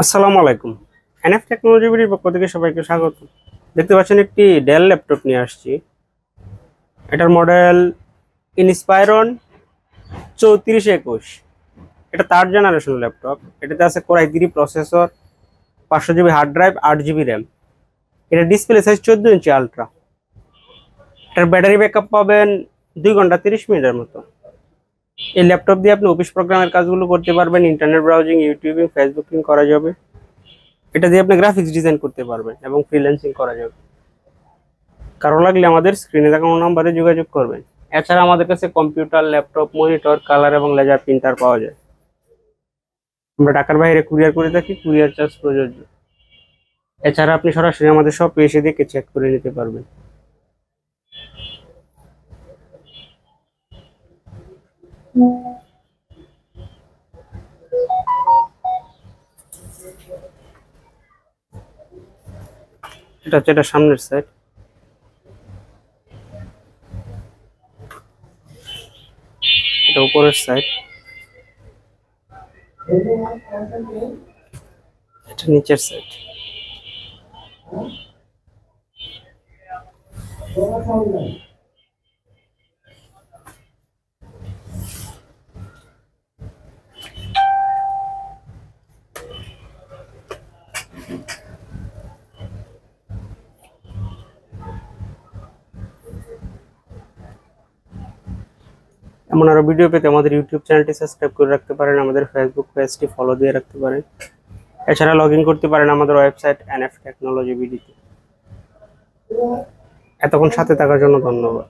আসসালামু আলাইকুম। NF technology বিডির পক্ষ থেকে সবাইকে স্বাগত। দেখতে পাচ্ছেন একটি ডেল ল্যাপটপ নিয়ে আসছি। এটার মডেল ইনস্পায়রন 3421। এটা 3rd জেনারেশন ল্যাপটপ। এটাতে আছে core i3 processor, 500 GB hard drive, 8 GB RAM. এটা ডিসপ্লে সাইজ 14 ইঞ্চি আলট্রা। এটার ব্যাটারি ব্যাকআপ পাবেন 2 ঘন্টা 30 মিনিটের মতো। এই ল্যাপটপ দিয়ে আপনি অফিস প্রোগ্রামের কাজগুলো করতে পারবেন, ইন্টারনেট ব্রাউজিং, ইউটিউবিং, ফেসবুকিং করা যাবে। এটা দিয়ে আপনি গ্রাফিক্স ডিজাইন করতে পারবেন এবং ফ্রিল্যান্সিং করা যাবে। কারো লাগলে আমাদের স্ক্রিনে দেখানো নাম্বারে যোগাযোগ করবেন। এছাড়া আমাদের কাছে কম্পিউটার, ল্যাপটপ, মনিটর, কালার এবং লেজার প্রিন্টার পাওয়া যায়। আমরা ঢাকার বাইরে কুরিয়ার করে থাকি, কুরিয়ার চার্জ প্রযোজ্য। এছাড়া আপনি সরাসরি আমাদের শপে এসে দেখে চেক করে নিতে পারবেন। এটা হচ্ছে এটা সামনের সাইড। এটা উপরের সাইড। এটা নিচের সাইড। এমন আরো ভিডিও পেতে আমাদের ইউটিউব চ্যানেলটি সাবস্ক্রাইব করে রাখতে পারেন, আমাদের ফেসবুক পেজটি ফলো দিয়ে রাখতে পারেন। এছাড়া লগ ইন করতে পারেন আমাদের ওয়েবসাইট এনএফ টেকনোলজি বিডিতে। এতক্ষণ সাথে থাকার জন্য ধন্যবাদ।